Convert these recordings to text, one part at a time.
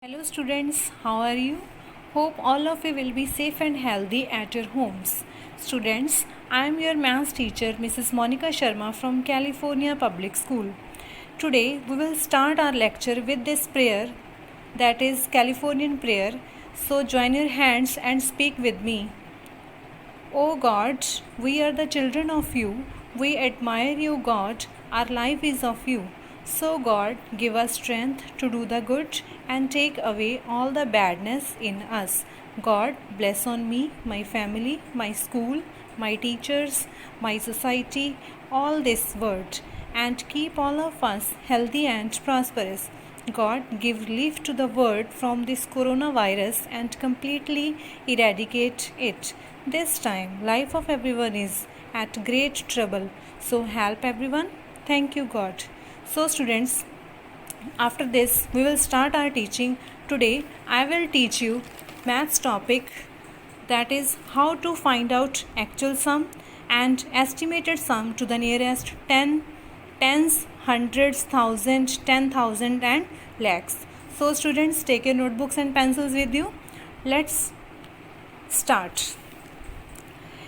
Hello students, how are you? Hope all of you will be safe and healthy at your homes. Students, I am your maths teacher Mrs. Monica Sharma from California Public School. Today we will start our lecture with this prayer, that is Californian prayer. So join your hands and speak with me. O God, we are the children of you. We admire you, God. Our life is of you. So, God, give us strength to do the good and take away all the badness in us. God, bless on me, my family, my school, my teachers, my society, all this world, and keep all of us healthy and prosperous. God, give relief to the world from this coronavirus and completely eradicate it. This time, life of everyone is at great trouble. So help everyone. Thank you, God. So students, after this, we will start our teaching. Today, I will teach you maths topic, that is how to find out actual sum and estimated sum to the nearest tens, hundreds, thousands, 10,000 and lakhs. So students, take your notebooks and pencils with you. Let's start.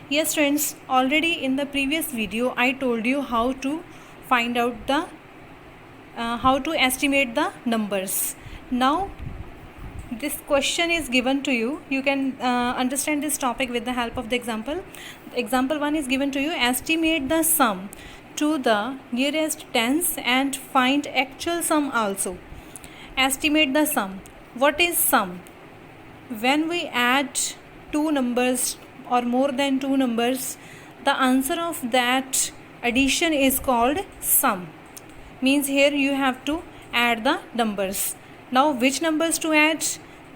Yes friends, already in the previous video I told you how to find out the how to estimate the numbers. Now this question is given to you. You can understand this topic with the help of the example. Example 1 is given to you. Estimate the sum to the nearest tens and find actual sum also. Estimate the sum. What is sum? When we add two numbers or more than two numbers, the answer of that addition is called sum. Means here you have to add the numbers. Now which numbers to add?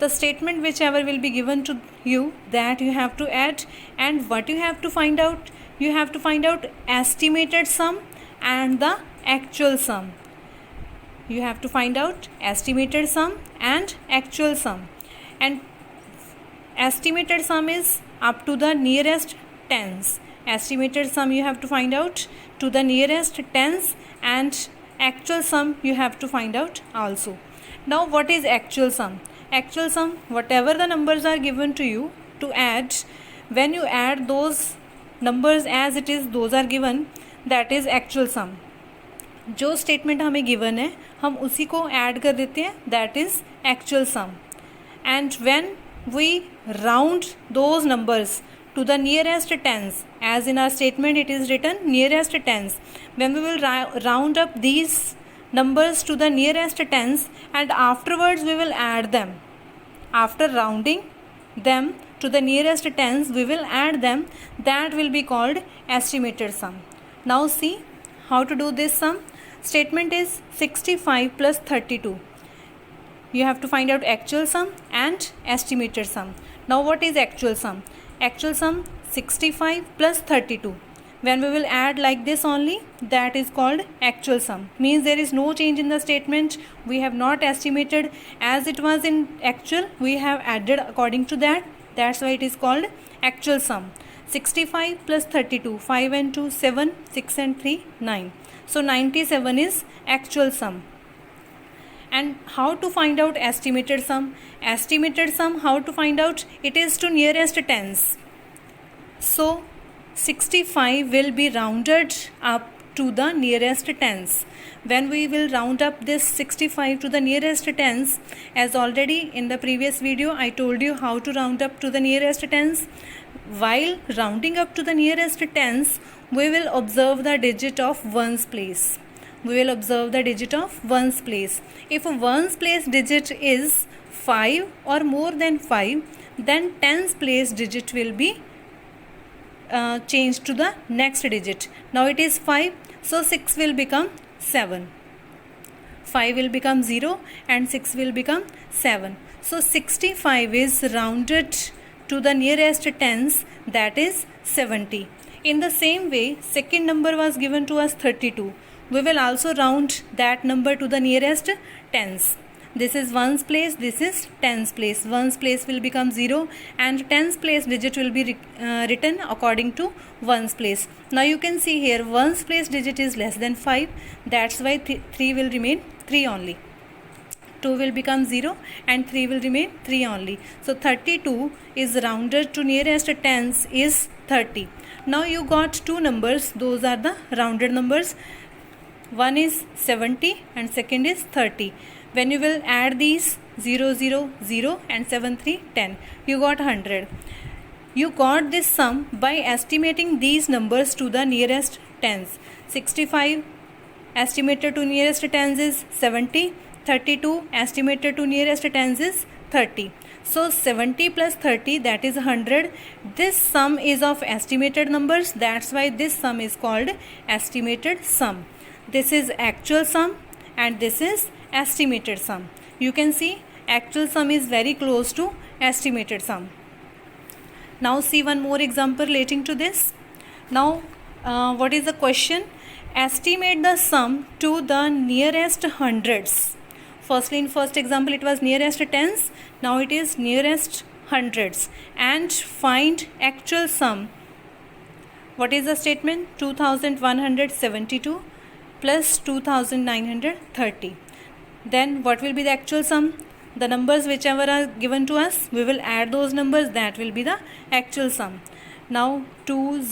The statement whichever will be given to you, that you have to add. And what you have to find out? You have to find out estimated sum and the actual sum. You have to find out estimated sum and actual sum. And estimated sum is up to the nearest tens. Estimated sum you have to find out to the nearest tens, and actual sum you have to find out also. Now what is actual sum? Actual sum, whatever the numbers are given to you to add, when you add those numbers as it is, those are given, that is actual sum. जो statement हमें given है हम उसी को add कर देते हैं, that is actual sum. And when we round those numbers to the nearest tens, as in our statement it is written nearest tens, when we will round up these numbers to the nearest tens and afterwards we will add them. After rounding them to the nearest tens we will add them. That will be called estimated sum. Now see how to do this sum. Statement is 65 plus 32. You have to find out actual sum and estimated sum. Now what is actual sum? Actual sum 65 plus 32. When we will add like this only, that is called actual sum. Means there is no change in the statement. We have not estimated as it was in actual. We have added according to that. That's why it is called actual sum. 65 plus 32. 5 and 2, 7. 6 and 3, 9. So 97 is actual sum. And how to find out estimated sum? Estimated sum, how to find out? It is to nearest tens. So 65 will be rounded up to the nearest tens. When we will round up this 65 to the nearest tens, as already in the previous video I told you how to round up to the nearest tens. While rounding up to the nearest tens, we will observe the digit of ones place. We will observe the digit of ones place. If a ones place digit is 5 or more than 5, then tens place digit will be changed to the next digit. Now it is 5, so 6 will become 7. 5 will become 0 and 6 will become 7. So 65 is rounded to the nearest tens, that is 70. In the same way, second number was given to us 32. We will also round that number to the nearest tens. This is ones place, this is tens place. Ones place will become 0 and tens place digit will be written according to ones place. Now you can see here ones place digit is less than 5. That's why 3 will remain 3 only. 2 will become 0 and 3 will remain 3 only. So 32 is rounded to nearest tens is 30. Now you got two numbers, those are the rounded numbers. One is 70 and second is 30. When you will add these 0 0 0 and 7 3 10, you got 100. You got this sum by estimating these numbers to the nearest tens. 65 estimated to nearest tens is 70. 32 estimated to nearest tens is 30. So 70 plus 30, that is 100. This sum is of estimated numbers. That's why this sum is called estimated sum. This is actual sum and this is estimated sum. You can see actual sum is very close to estimated sum. Now see one more example relating to this. Now what is the question? Estimate the sum to the nearest hundreds. Firstly, in first example it was nearest tens. Now it is nearest hundreds. And find actual sum. What is the statement? 2172 plus 2930. Then what will be the actual sum? The numbers whichever are given to us, we will add those numbers, that will be the actual sum. Now 2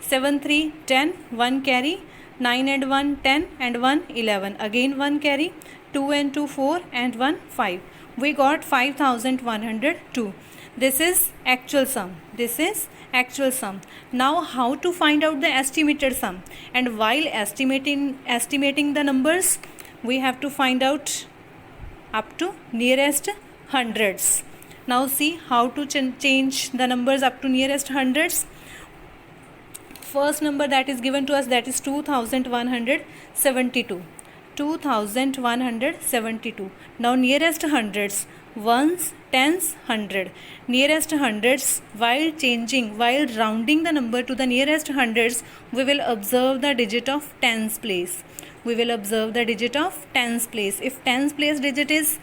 7 3 10, 1 carry, 9 and 1 10 and 1 11, again 1 carry, 2 and 2 4 and 1 5. We got 5102. This is actual sum. This is actual sum. Now how to find out the estimated sum? And while estimating the numbers, we have to find out up to nearest hundreds. Now see how to change the numbers up to nearest hundreds. First number that is given to us, that is 2172. 2172. Now nearest hundreds, ones, tens, 100. Nearest hundreds, while rounding the number to the nearest hundreds, we will observe the digit of tens place. We will observe the digit of tens place. If tens place digit is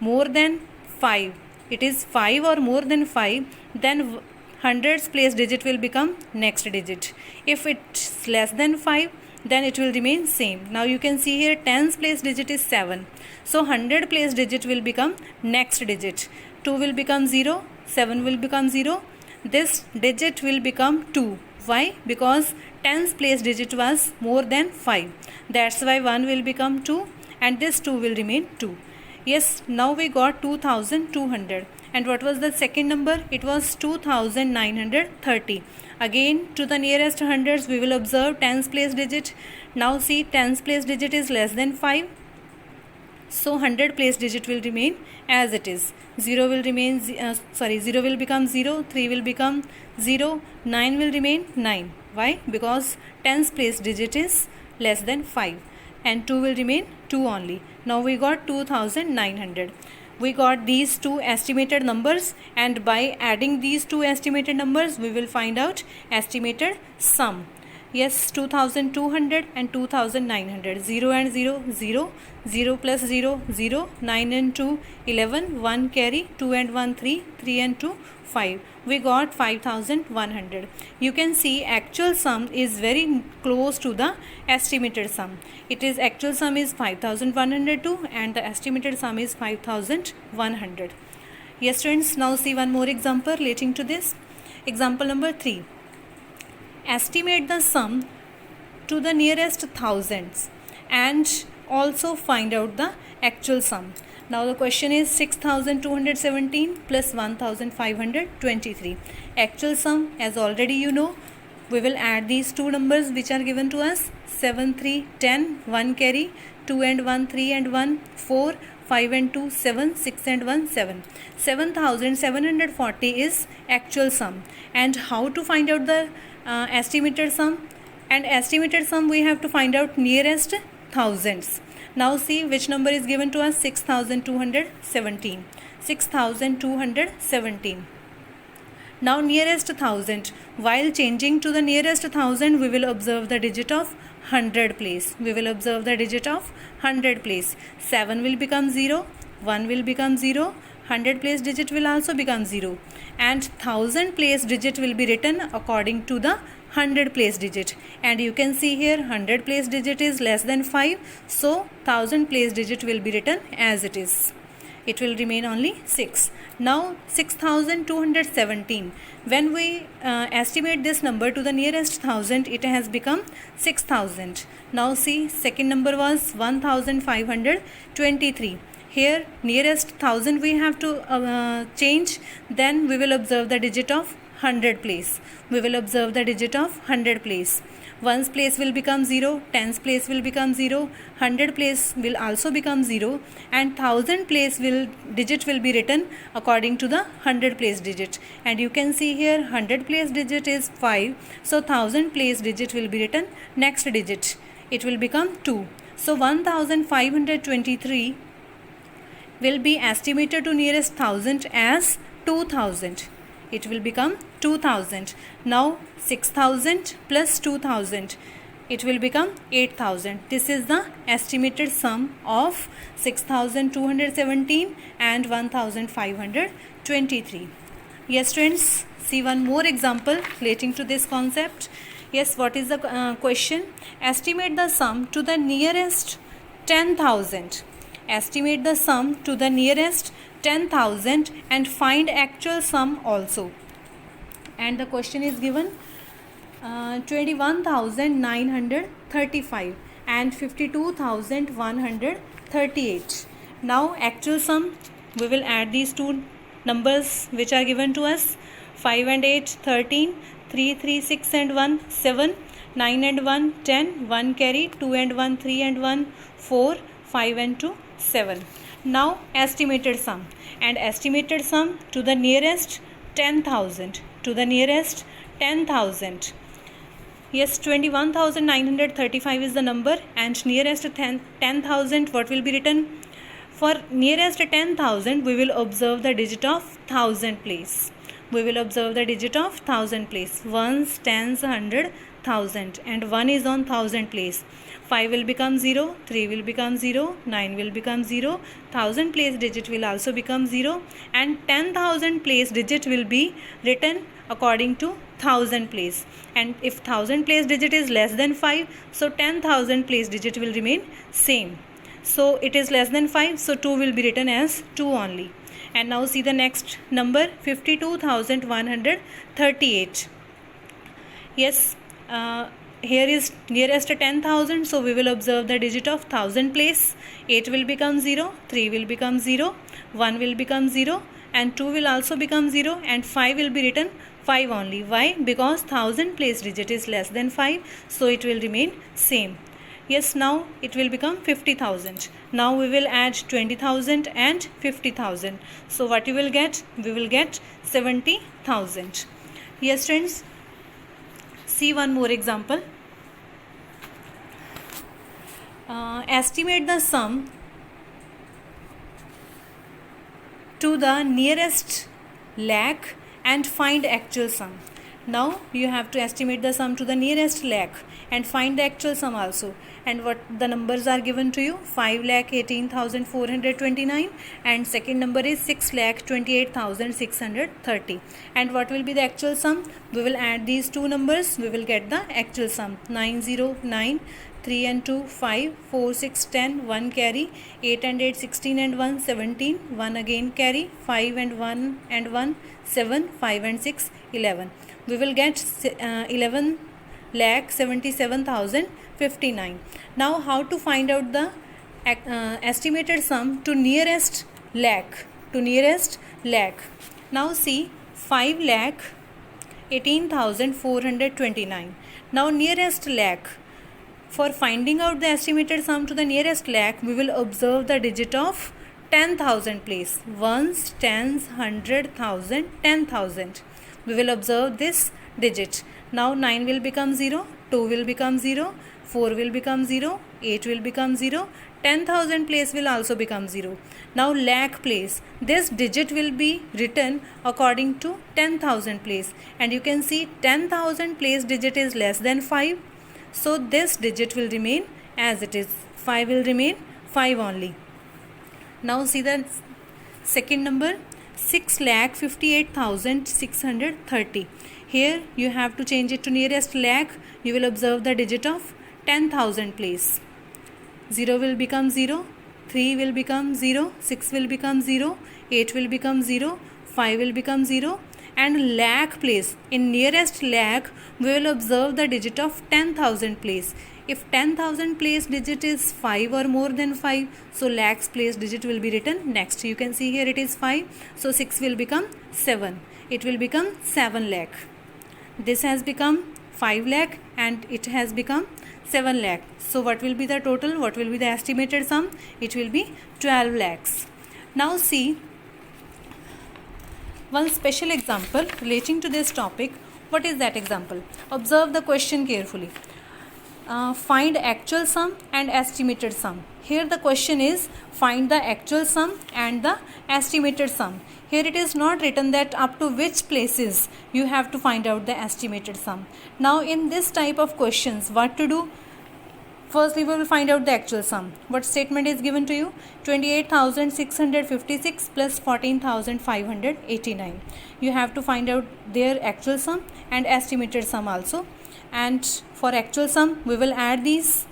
more than 5, it is 5 or more than 5, then hundreds place digit will become next digit. If it's less than 5, then it will remain same. Now you can see here tens place digit is 7. So 100 place digit will become next digit. 2 will become 0, 7 will become 0. This digit will become 2. Why? Because tens place digit was more than 5. That's why 1 will become 2 and this 2 will remain 2. Yes, now we got 2200. And what was the second number? It was 2930. Again, to the nearest hundreds, we will observe tens place digit. Now see, tens place digit is less than 5. So 100 place digit will remain as it is. 0 will remain 0 will become 0, 3 will become 0, 9 will remain 9. Why? Because tens place digit is less than 5 and 2 will remain 2 only. Now we got 2900. We got these two estimated numbers, and by adding these two estimated numbers, we will find out estimated sum. Yes, 2200 and 2900. 0 and 0, 0. 0 plus 0, 0. 9 and 2, 11. 1 carry. 2 and 1, 3. 3 and 2, 5. We got 5100. You can see actual sum is very close to the estimated sum. It is actual sum is 5102 and the estimated sum is 5100. Yes students, now see one more example relating to this. Example number 3. Estimate the sum to the nearest thousands and also find out the actual sum. Now the question is 6217 plus 1523. Actual sum, as already you know, we will add these two numbers which are given to us. 7 3 10, 1 carry, 2 and 1 3 and 1 4, 5 and 2 7, 6 and 1 7. 7740 is actual sum. And how to find out the estimated sum? And estimated sum we have to find out nearest thousands. Now see which number is given to us. 6217. 6217. Now nearest thousand. While changing to the nearest thousand, we will observe the digit of 100 place. We will observe the digit of 100 place. 7 will become 0. 1 will become 0. 100 place digit will also become 0. And 1000 place digit will be written according to the 100 place digit, and you can see here 100 place digit is less than 5, so 1000 place digit will be written as it is. It will remain only 6. Now 6217. When we estimate this number to the nearest thousand, it has become 6000. Now see, second number was 1523. Here nearest thousand we have to change. Then we will observe the digit of 100 place. We will observe the digit of 100 place. Ones place will become 0, tens place will become 0, 100 place will also become 0, and 1000 place digit will be written according to the 100 place digit. And you can see here 100 place digit is 5, so 1000 place digit will be written next digit. It will become 2. So 1523 will be estimated to nearest thousand as 2000. It will become 2000. Now 6000 plus 2000, it will become 8000. This is the estimated sum of 6217 and 1523. Yes students, see one more example relating to this concept. Yes, what is the question? Estimate the sum to the nearest 10,000. Estimate the sum to the nearest 10,000 and find actual sum also. And the question is given 21,935 and 52,138. Now actual sum, we will add these two numbers which are given to us. 5 and 8 13, 3 3 6 and 1 7, 9 and 1 10, 1 carry, 2 and 1 3 and 1 4, 5 and 2 7. Now estimated sum, and estimated sum to the nearest 10,000, to the nearest 10,000. Yes, 21,935 is the number, and nearest 10,000 what will be written? For nearest 10,000 we will observe the digit of 1000 place. We will observe the digit of 1000 place. Ones, tens, 100, 1000, and 1 is on 1000 place. 5 will become 0, 3 will become 0, 9 will become 0, 1000 place digit will also become 0, and 10,000 place digit will be written according to 1000 place. And if 1000 place digit is less than 5, so 10,000 place digit will remain same. So it is less than 5, so 2 will be written as 2 only. And now see the next number, 52,138. Yes, here is nearest 10,000, so we will observe the digit of 1000 place. 8 will become 0, 3 will become 0, 1 will become 0, and 2 will also become 0, and 5 will be written 5 only. Why? Because 1000 place digit is less than 5, so it will remain same. Yes, now it will become 50,000. Now we will add 20,000 and 50,000. So what you will get? We will get 70,000. Yes friends, see one more example. Estimate the sum to the nearest lakh and find actual sum. Now you have to estimate the sum to the nearest lakh and find the actual sum also. And what the numbers are given to you? 5,18,429, and second number is 6,28,630. And what will be the actual sum? We will add these two numbers, we will get the actual sum. 909, 3 and 2 5, 4 6 10, 1 carry, 8 and 8 16 and 1 17, 1 again carry, 5 and 1 and 1 7, 5 and 6 11. We will get 11,77,059. Now how to find out the estimated sum to nearest lakh? To nearest lakh. Now see, 5,18,429. Now nearest lakh. For finding out the estimated sum to the nearest lakh, we will observe the digit of 10,000 place. Ones, tens, 100,000, 10,000. We will observe this digit. Now 9 will become 0, 2 will become 0, 4 will become 0, 8 will become 0, 10,000 place will also become 0. Now lakh place, this digit will be written according to 10,000 place, and you can see 10,000 place digit is less than 5, so this digit will remain as it is. 5 will remain 5 only. Now see the second number, 6,58,630. Here you have to change it to nearest lakh. You will observe the digit of 10,000 place. 0 will become 0, 3 will become 0, 6 will become 0, 8 will become 0, 5 will become 0, and lakh place. In nearest lakh, we will observe the digit of 10,000 place. If 10,000 place digit is 5 or more than 5, so lakhs place digit will be written next. You can see here it is 5, so 6 will become 7. It will become 7 lakh. This has become 5 lakh and it has become 7 lakh. So what will be the total? What will be the estimated sum? It will be 12 lakhs. Now see one special example relating to this topic. What is that example? Observe the question carefully. Find actual sum and estimated sum. Here the question is find the actual sum and the estimated sum. Here it is not written that up to which places you have to find out the estimated sum. Now in this type of questions, what to do? First we will find out the actual sum. What statement is given to you? 28,656 plus 14,589. You have to find out their actual sum and estimated sum also. And for actual sum, we will add these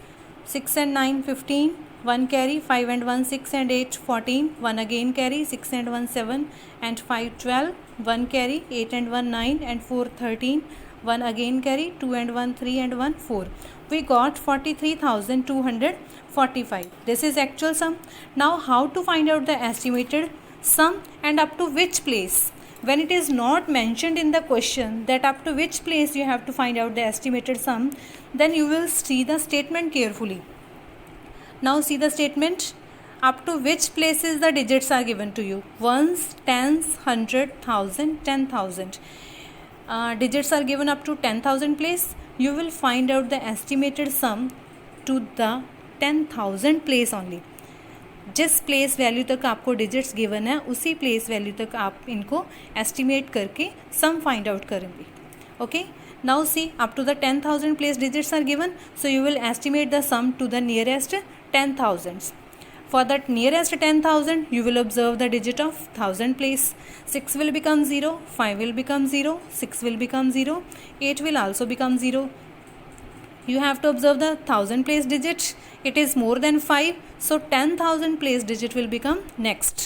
6 and 9, 15, 1 carry, 5 and 1, 6 and 8, 14, 1 again carry, 6 and 1, 7 and 5, 12, 1 carry, 8 and 1, 9 and 4, 13, 1 again carry, 2 and 1, 3 and 1, 4. We got 43,245. This is actual sum. Now how to find out the estimated sum and up to which place? When it is not mentioned in the question that up to which place you have to find out the estimated sum, then you will see the statement carefully. Now see the statement. Up to which places the digits are given to you? Ones, tens, 100, 1000, 10,000. Digits are given up to 10,000 place. You will find out the estimated sum to the 10,000 place only. जिस place value तक आपको digits given है उसी place value तक आप इनको estimate करके sum find out करेंगे. Okay, now see up to the 10,000 place digits are given, so you will estimate the sum to the nearest 10,000. For that nearest 10,000, you will observe the digit of 1000 place. 6 will become 0, 5 will become 0, 6 will become 0, 8 will also become 0. You have to observe the 1000 place digit. It is more than 5, so 10,000 place digit will become next.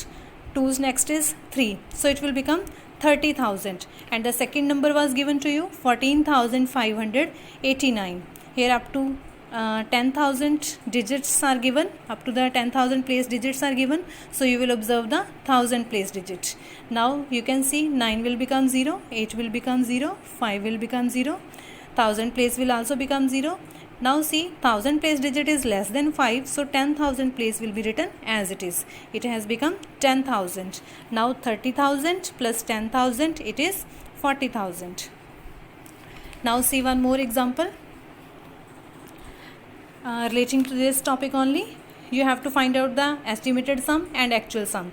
2's next is 3, so it will become 30,000. And the second number was given to you 14,589. Here up to 10,000 digits are given, up to the 10,000 place digits are given, so you will observe the 1000 place digit. Now you can see 9 will become 0, 8 will become 0, 5 will become 0, 1000 place will also become 0. Now see 1000 place digit is less than 5, so 10,000 place will be written as it is. It has become 10,000. Now 30,000 plus 10,000, it is 40,000. Now see one more example. Relating to this topic only, you have to find out the estimated sum and actual sum.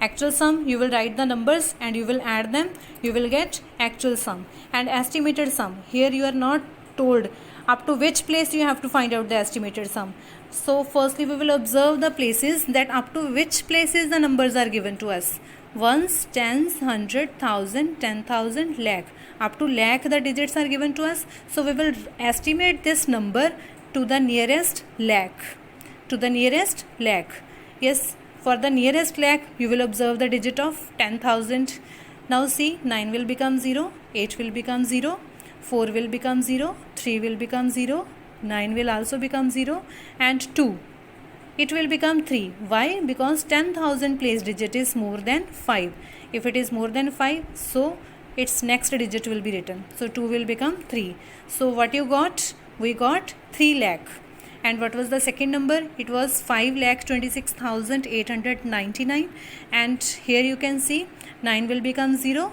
Actual sum, you will write the numbers and you will add them, you will get actual sum. And estimated sum, here you are not told up to which place you have to find out the estimated sum. So firstly we will observe the places that up to which places the numbers are given to us. Ones, tens, 100, 1000, 10,000, lakh. Up to lakh the digits are given to us, so we will estimate this number to the nearest lakh. To the nearest lakh. Yes, for the nearest lakh you will observe the digit of 10,000. Now see 9 will become 0, 8 will become 0, 4 will become 0, 3 will become 0, 9 will also become 0, and 2. It will become 3. Why? Because 10,000 place digit is more than 5. If it is more than 5, so its next digit will be written. So 2 will become 3. So what you got? We got 3 lakh. And what was the second number? It was 5,26,899. And here you can see 9 will become 0.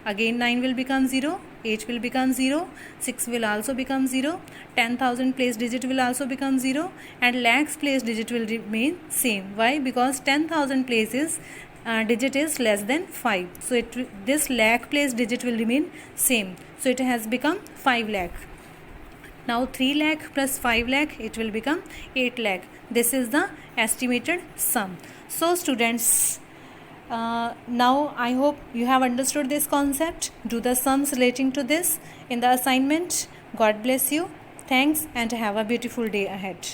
Again 9 will become 0. 8 will become 0. 6 will also become 0. 10,000 place digit will also become 0. And lakhs place digit will remain same. Why? Because 10,000 places digit is less than 5. So this lakh place digit will remain same. So it has become 5 lakh. Now 3 lakh plus 5 lakh, it will become 8 lakh. This is the estimated sum. So students, Now I hope you have understood this concept. Do the sums relating to this in the assignment. God bless you. Thanks and have a beautiful day ahead.